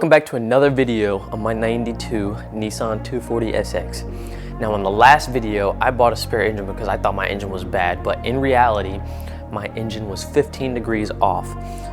Welcome back to another video on my 92 Nissan 240SX. Now in the last video, I bought a spare engine because I thought my engine was bad, but in reality, my engine was 15 degrees off.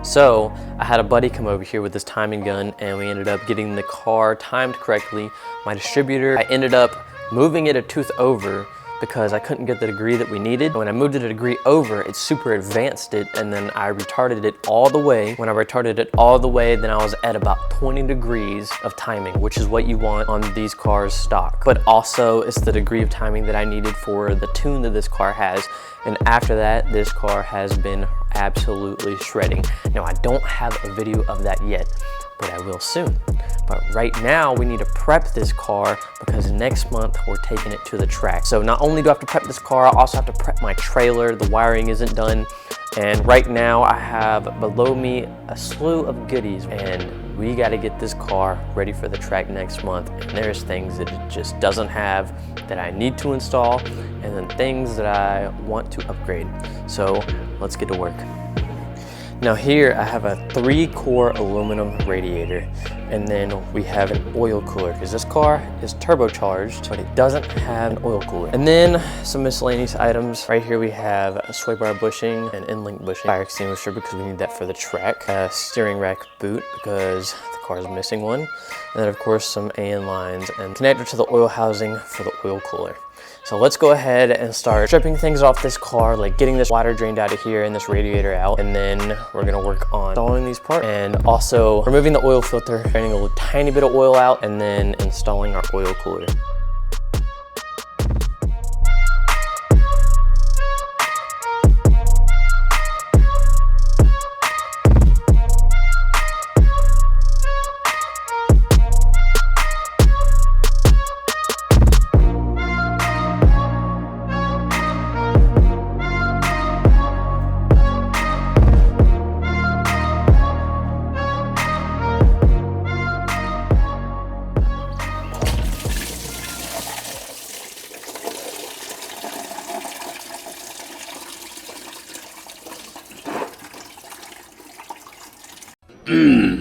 So I had a buddy come over here with this timing gun and we ended up getting the car timed correctly. My distributor, I ended up moving it a tooth over because I couldn't get the degree that we needed. When I moved it a degree over, it super advanced it, and then I retarded it all the way. When I retarded it all the way, then I was at about 20 degrees of timing, which is what you want on these cars stock. But also, it's the degree of timing that I needed for the tune that this car has. And after that, this car has been absolutely shredding. Now, I don't have a video of that yet, but I will soon. But right now we need to prep this car because next month we're taking it to the track. So not only do I have to prep this car, I also have to prep my trailer. The wiring isn't done. And right now I have below me a slew of goodies, and we got to get this car ready for the track next month. And there's things that it just doesn't have that I need to install, and then things that I want to upgrade. So let's get to work. Now here I have a 3-core aluminum radiator, and then we have an oil cooler because this car is turbocharged, but it doesn't have an oil cooler. And then some miscellaneous items. Right here we have a sway bar bushing, an in-link bushing, fire extinguisher because we need that for the track, a steering rack boot because the car is missing one, and then of course some AN lines and connector to the oil housing for the oil cooler. So let's go ahead and start stripping things off this car, like getting this water drained out of here and this radiator out. And then we're gonna work on installing these parts and also removing the oil filter, draining a tiny bit of oil out, and then installing our oil cooler.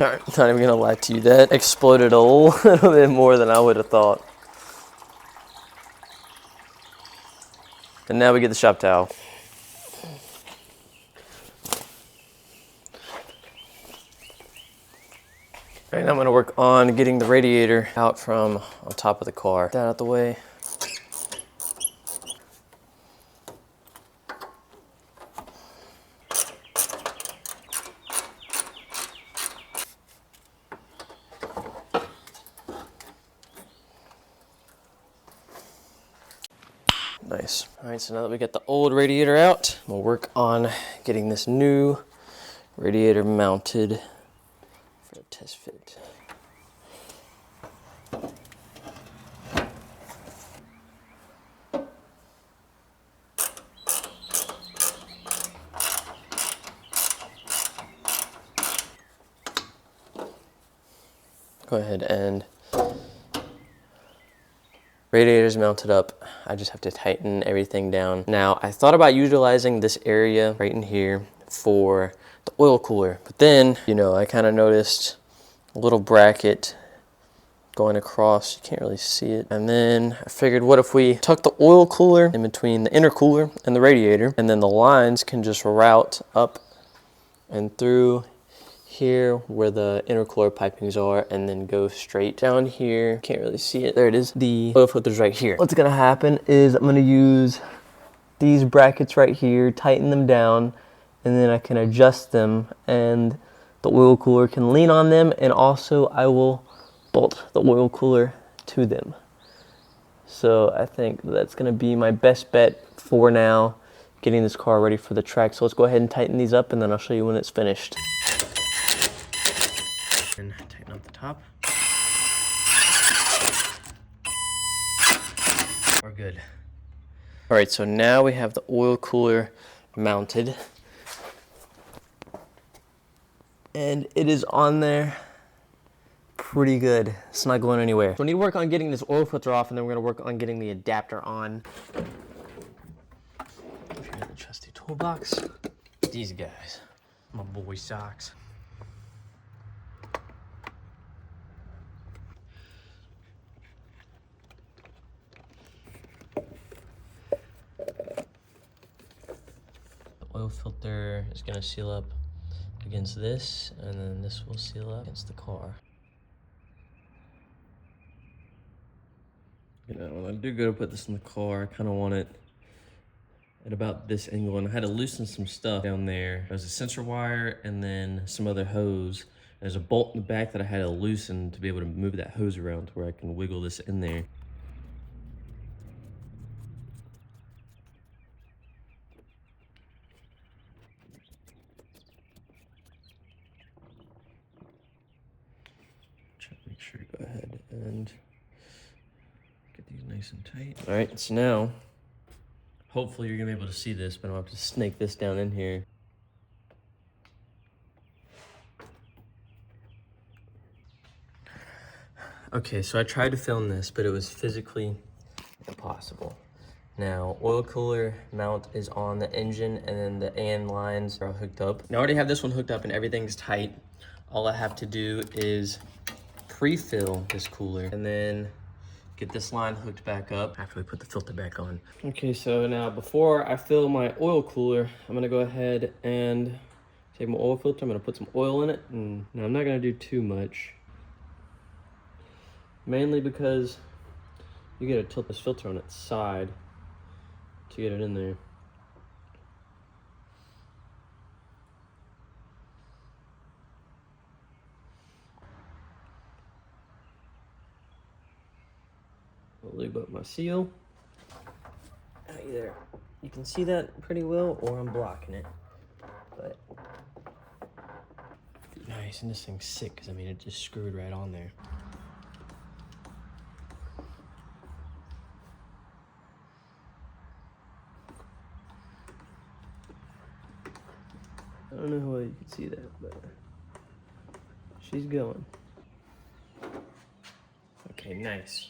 Alright, not even gonna lie to you, that exploded a little bit more than I would have thought. And now we get the shop towel. Alright, now I'm gonna work on getting the radiator out from on top of the car. Get that out the way. Nice. All right, so now that we get the old radiator out, we'll work on getting this new radiator mounted for a test fit. Go ahead and radiator's mounted up. I just have to tighten everything down. Now, I thought about utilizing this area right in here for the oil cooler, but then, you know, I kind of noticed a little bracket going across. You can't really see it. And then I figured, what if we tuck the oil cooler in between the intercooler and the radiator, and then the lines can just route up and through here where the intercooler pipings are, and then go straight down here. Can't really see it. There it is. The oil filter's right here. What's gonna happen is I'm gonna use these brackets right here, tighten them down, and then I can adjust them, and the oil cooler can lean on them, and also I will bolt the oil cooler to them. So I think that's gonna be my best bet for now, getting this car ready for the track. So let's go ahead and tighten these up, and then I'll show you when it's finished. And tighten up the top. We're good. All right, so now we have the oil cooler mounted, and it is on there pretty good. It's not going anywhere. So we need to work on getting this oil filter off, and then we're gonna work on getting the adapter on. Here's the trusty toolbox. These guys, my boy socks. oil filter is gonna seal up against this, and then this will seal up against the car. You know, when I do go to put this in the car, I kind of want it at about this angle, and I had to loosen some stuff down there. There's a sensor wire and then some other hose. There's a bolt in the back that I had to loosen to be able to move that hose around to where I can wiggle this in there. Try to make sure to go ahead and get these nice and tight. All right, so now, hopefully you're gonna be able to see this, but I'm gonna have to snake this down in here. Okay, so I tried to film this, but it was physically impossible. Now, oil cooler mount is on the engine, and then the AN lines are hooked up. Now, I already have this one hooked up and everything's tight. All I have to do is pre-fill this cooler and then get this line hooked back up after we put the filter back on. Okay, so now before I fill my oil cooler, I'm gonna go ahead and take my oil filter. I'm gonna put some oil in it, and now I'm not gonna do too much. Mainly because you gotta tilt this filter on its side to get it in there. I'll lube up my seal. Either you can see that pretty well, or I'm blocking it. But nice, and this thing's sick because I mean it just screwed right on there. I don't know how well you can see that, but she's going. Okay, nice.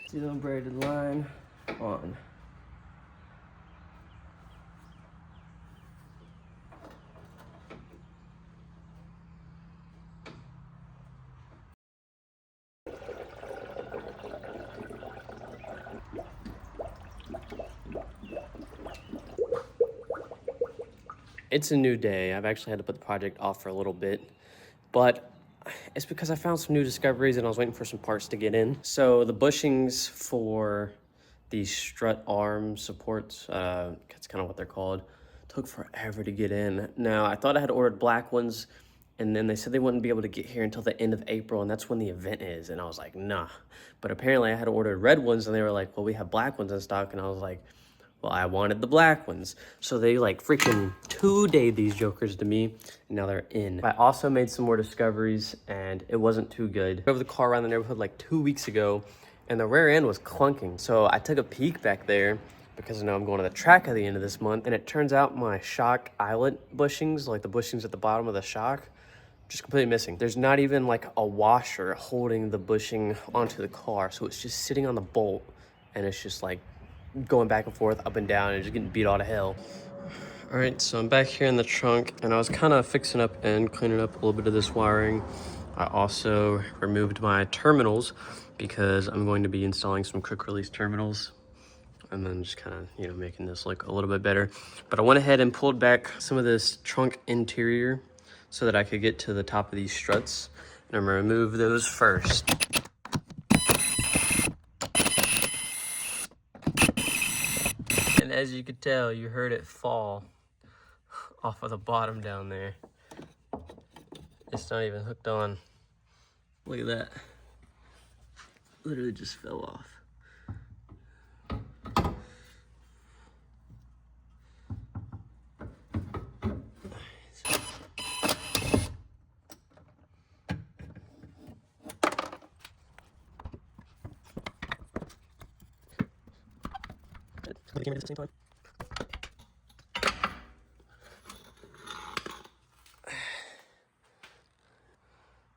Seal braided line on. It's a new day. I've actually had to put the project off for a little bit, but it's because I found some new discoveries and I was waiting for some parts to get in. So the bushings for these strut arm supports, that's kind of what they're called, took forever to get in. Now, I thought I had ordered black ones, and then they said they wouldn't be able to get here until the end of April, and that's when the event is. And I was like, nah. But apparently I had ordered red ones, and they were like, well, we have black ones in stock. And I was like, well, I wanted the black ones. So they like freaking 2-dayed these jokers to me, and now they're in. I also made some more discoveries, and it wasn't too good. I drove the car around the neighborhood like 2 weeks ago, and the rear end was clunking. So I took a peek back there because I know I'm going to the track at the end of this month, and it turns out my shock eyelet bushings, like the bushings at the bottom of the shock, just completely missing. There's not even like a washer holding the bushing onto the car, so it's just sitting on the bolt, and it's just like going back and forth, up and down, and just getting beat all to hell. All right, so I'm back here in the trunk, and I was kind of fixing up and cleaning up a little bit of this wiring. I also removed my terminals because I'm going to be installing some quick release terminals, and then just kind of, you know, making this look a little bit better. But I went ahead and pulled back some of this trunk interior so that I could get to the top of these struts, and I'm gonna remove those first. And as you could tell, you heard it fall off of the bottom down there. It's not even hooked on. Look at that. Literally just fell off. At the same time.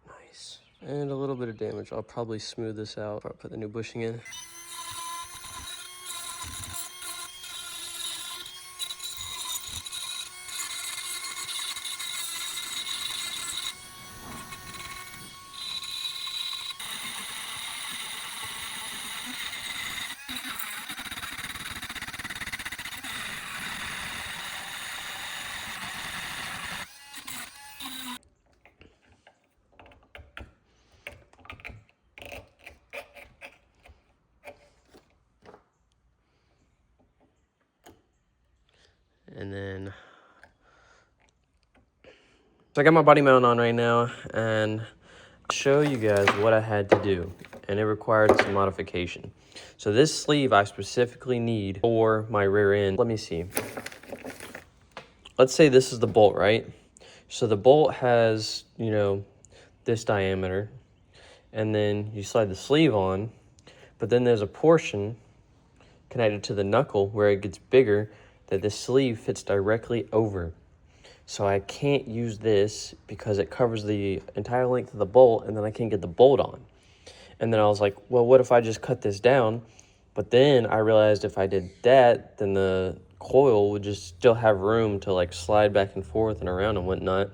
Nice. And a little bit of damage. I'll probably smooth this out before I put the new bushing in. And then, so I got my body mount on right now, and I'll show you guys what I had to do, and it required some modification. So this sleeve I specifically need for my rear end. Let me see. Let's say this is the bolt, right? So the bolt has, you know, this diameter, and then you slide the sleeve on, but then there's a portion connected to the knuckle where it gets bigger that this sleeve fits directly over. So I can't use this because it covers the entire length of the bolt, and then I can't get the bolt on. And then I was like, well, what if I just cut this down? But then I realized if I did that, then the coil would just still have room to like slide back and forth and around and whatnot.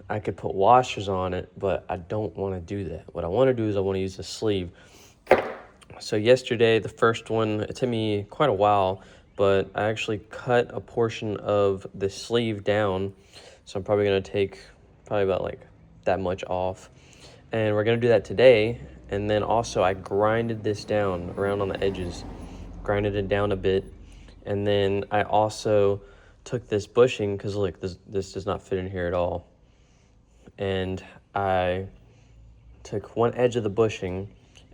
I could put washers on it, but I don't want to do that. What I want to do is I want to use the sleeve. So yesterday, the first one, it took me quite a while, but I actually cut a portion of the sleeve down. So I'm probably going to take about like that much off. And we're going to do that today. And then also I grinded this down around on the edges, grinded it down a bit. And then I also took this bushing, because look, this does not fit in here at all. And I took one edge of the bushing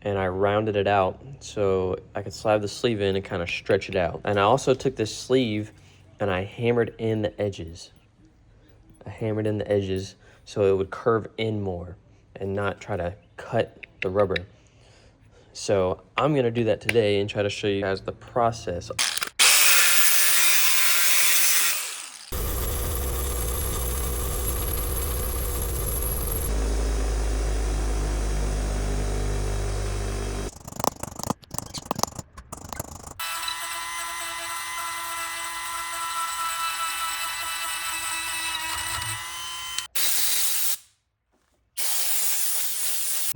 and I rounded it out so I could slide the sleeve in and kind of stretch it out. And I also took this sleeve and I hammered in the edges. I hammered in the edges so it would curve in more and not try to cut the rubber. So I'm gonna do that today and try to show you guys the process.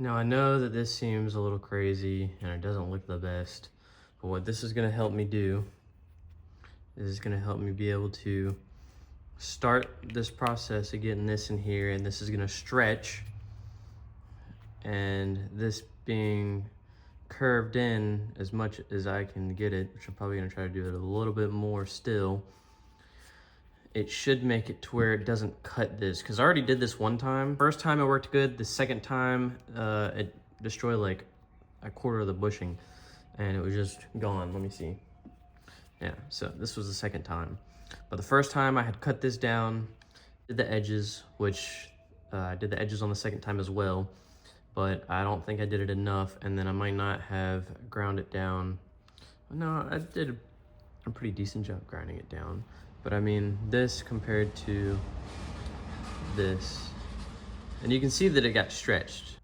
Now I know that this seems a little crazy and it doesn't look the best, but what this is gonna help me do is it's gonna help me be able to start this process of getting this in here, and this is gonna stretch, and this being curved in as much as I can get it, which I'm probably gonna try to do it a little bit more still. It should make it to where it doesn't cut this, because I already did this one time. First time it worked good. The second time it destroyed like a quarter of the bushing and it was just gone. Let me see. Yeah, so this was the second time. But the first time I had cut this down, did the edges, which I did the edges on the second time as well, but I don't think I did it enough, and then I might not have ground it down. No, I did a pretty decent job grinding it down. But I mean, this compared to this, and you can see that it got stretched.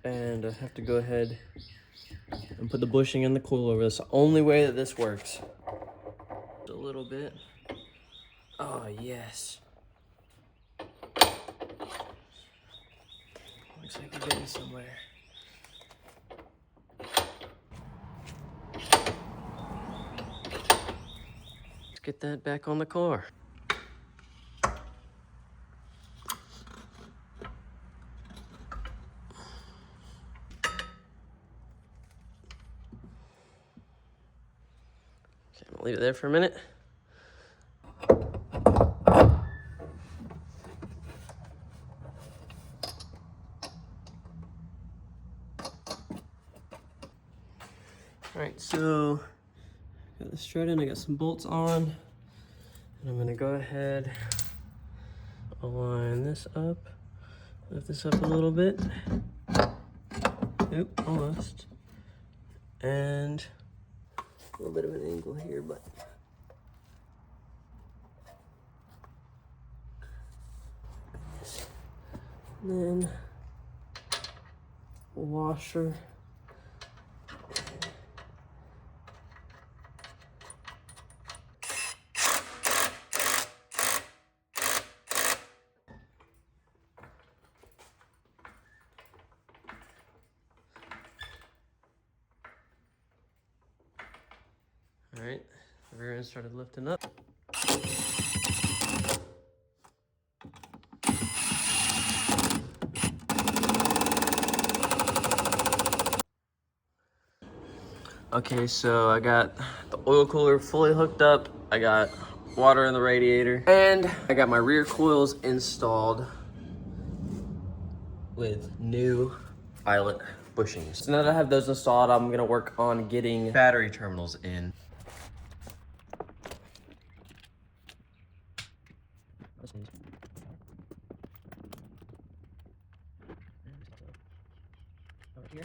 And I have to go ahead and put the bushing and the coil over. That's the only way that this works. A little bit. Oh, yes. Looks like we're getting somewhere. Get that back on the car. Okay, I'm gonna leave it there for a minute. All right, so got the strut in, I got some bolts on, and I'm gonna go ahead, align this up, lift this up a little bit. Oop, almost. And a little bit of an angle here, but and then washer. All right, the rear end started lifting up. Okay, so I got the oil cooler fully hooked up. I got water in the radiator, and I got my rear coils installed with new eyelet bushings. So now that I have those installed, I'm gonna work on getting battery terminals in. Over here.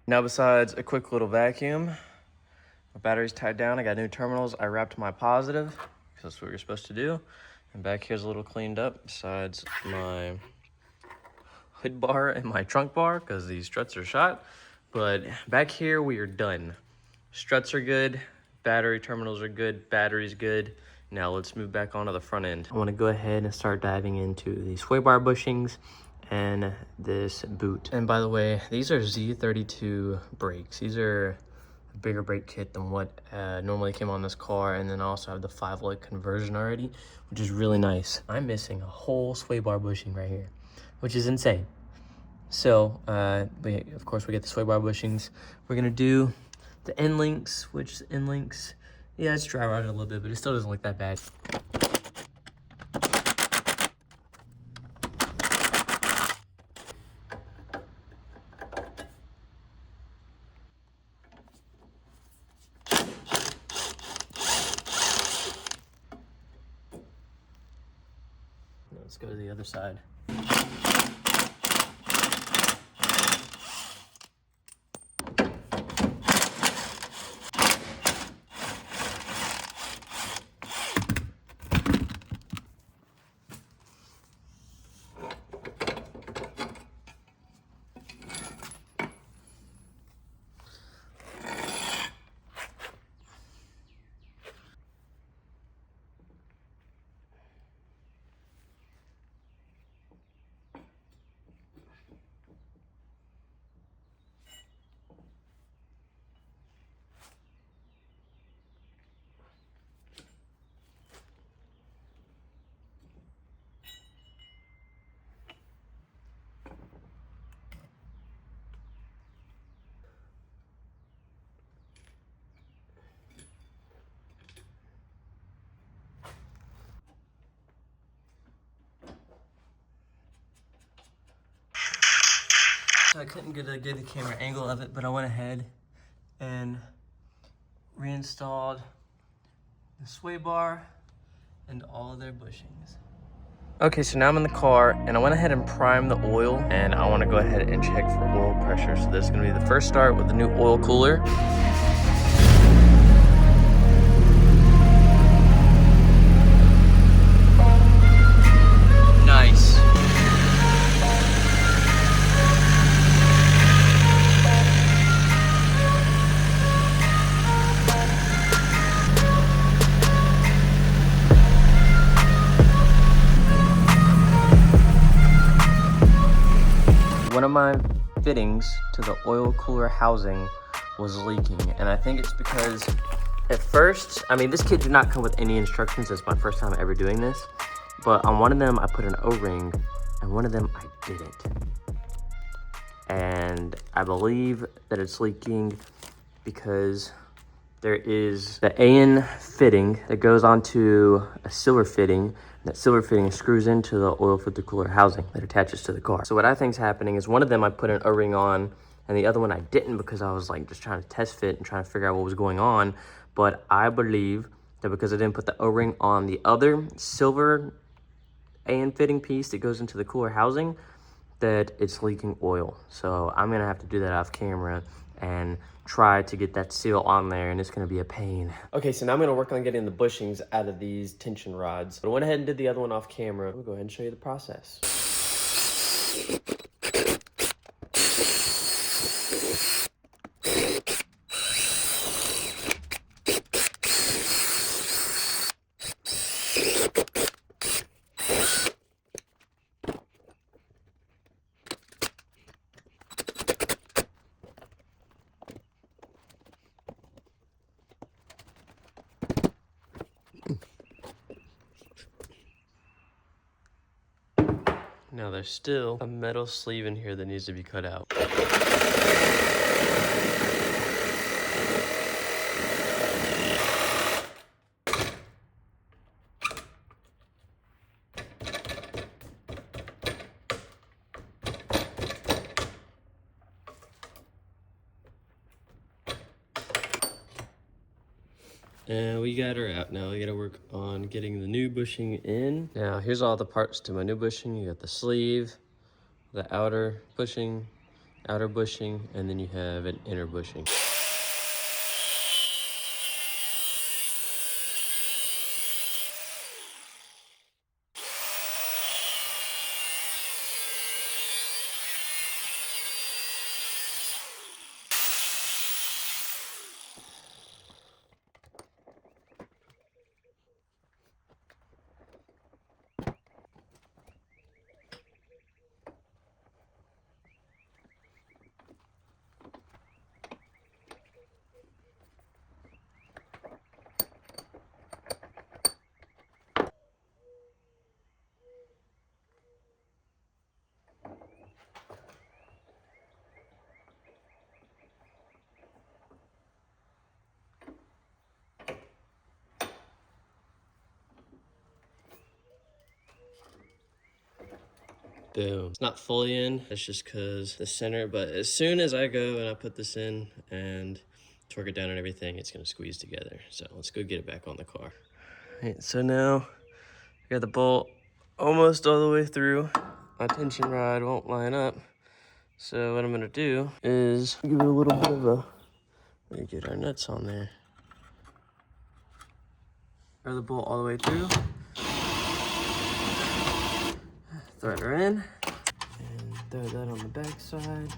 Now, besides a quick little vacuum, my battery's tied down. I got new terminals. I wrapped my positive, because that's what you're supposed to do. And back here's a little cleaned up, besides my hood bar and my trunk bar, because these struts are shot. But back here, we are done. Struts are good, battery terminals are good, battery's good. Now let's move back onto the front end. I want to go ahead and start diving into the sway bar bushings and this boot. And by the way, these are Z32 brakes. These are a bigger brake kit than what normally came on this car. And then I also have the 5-volt conversion already, which is really nice. I'm missing a whole sway bar bushing right here, which is insane. So, of course, we get the sway bar bushings. We're gonna do the end links, which end links, yeah, it's dry rotted a little bit, but it still doesn't look that bad. Let's go to the other side. So I couldn't get a good camera angle of it, but I went ahead and reinstalled the sway bar and all of their bushings. Okay, so now I'm in the car and I went ahead and primed the oil, and I want to go ahead and check for oil pressure. So this is going to be the first start with the new oil cooler. Nice. One of my fittings to the oil cooler housing was leaking, and I think it's because at first, I mean, this kit did not come with any instructions. It's my first time ever doing this, but on one of them I put an O-ring and one of them I didn't. and I believe that it's leaking because there is the AN fitting that goes onto a silver fitting. That silver fitting screws into the oil filter cooler housing that attaches to the car. So what I think is happening is one of them I put an O-ring on and the other one I didn't, because I was like just trying to test fit and trying to figure out what was going on. But I believe that because I didn't put the O-ring on the other silver AN fitting piece that goes into the cooler housing, that it's leaking oil. So I'm gonna have to do that off camera and try to get that seal on there, and it's gonna be a pain. Okay, so now I'm gonna work on getting the bushings out of these tension rods. But I went ahead and did the other one off camera. We'll go ahead and show you the process. Now there's still a metal sleeve in here that needs to be cut out. And we got her out. Now we gotta work on getting the new bushing in. Now here's all the parts to my new bushing. You got the sleeve, the outer bushing, and then you have an inner bushing. Boom. It's not fully in, that's just because the center, but as soon as I go and I put this in and torque it down and everything, it's gonna squeeze together. So let's go get it back on the car. All right, so now I got the bolt almost all the way through. My tension rod won't line up. So what I'm gonna do is give it a little bit of a, let me get our nuts on there. Throw the bolt all the way through. Thread her in, and throw that on the back side.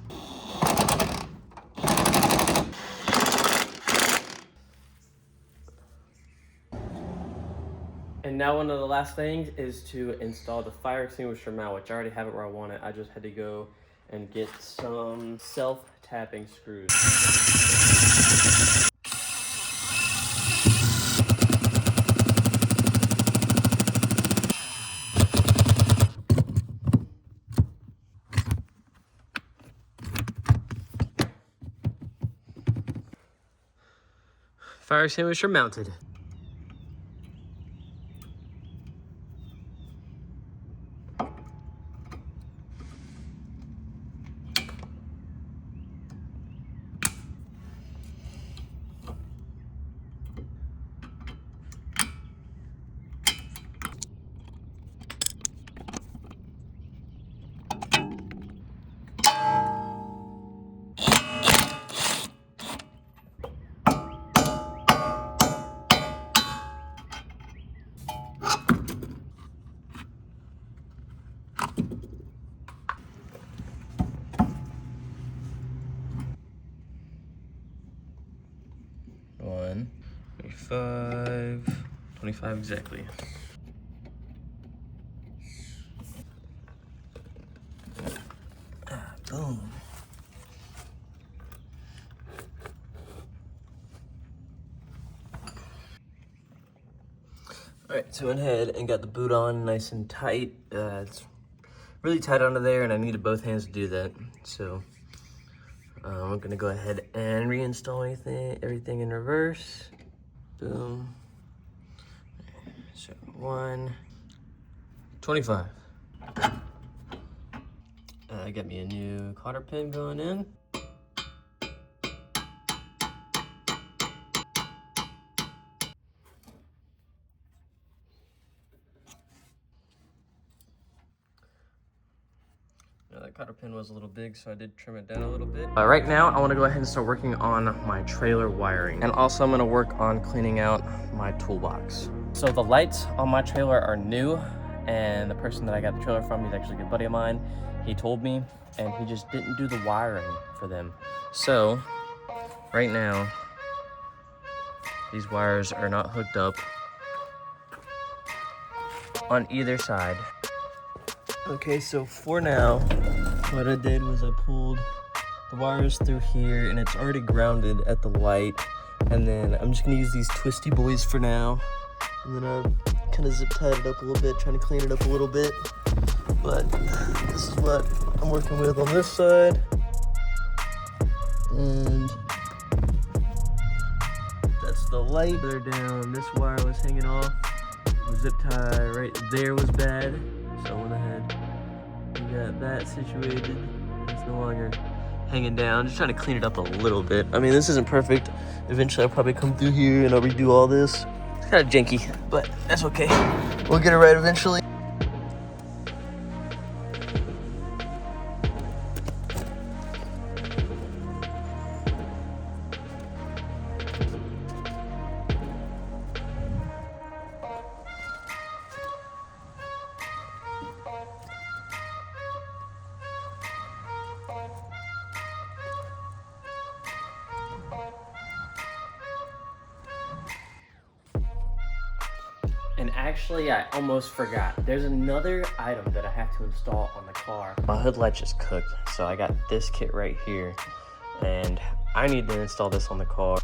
And now one of the last things is to install the fire extinguisher mount, which I already have it where I want it. I just had to go and get some self-tapping screws. Fire extinguisher mounted. One, 25 exactly. Boom. All right, so I went ahead and got the boot on nice and tight. It's really tight under there, and I needed both hands to do that. So I'm gonna go ahead and reinstall everything in reverse. Boom. So 125. I got me a new cotter pin going in. Now that cotter pin was a little big, so I did trim it down a little bit. Right now, I want to go ahead and start working on my trailer wiring. And also, I'm going to work on cleaning out my toolbox. So the lights on my trailer are new, and the person that I got the trailer from, he's actually a good buddy of mine. He told me, and he just didn't do the wiring for them. So right now, these wires are not hooked up on either side. Okay, so for now, what I did was I pulled the wires through here, and it's already grounded at the light. And then I'm just gonna use these twisty boys for now. And then I kind of zip tied it up a little bit, trying to clean it up a little bit. But this is what I'm working with on this side. And that's the light. They're down. This wire was hanging off. The zip tie right there was bad. So I went ahead and got that situated. It's no longer hanging down. Just trying to clean it up a little bit. I mean, this isn't perfect. Eventually I'll probably come through here and I'll redo all this. It's kind of janky, but that's okay. We'll get it right eventually. And actually, I almost forgot. There's another item that I have to install on the car. My hood light just cooked, so I got this kit right here. And I need to install this on the car.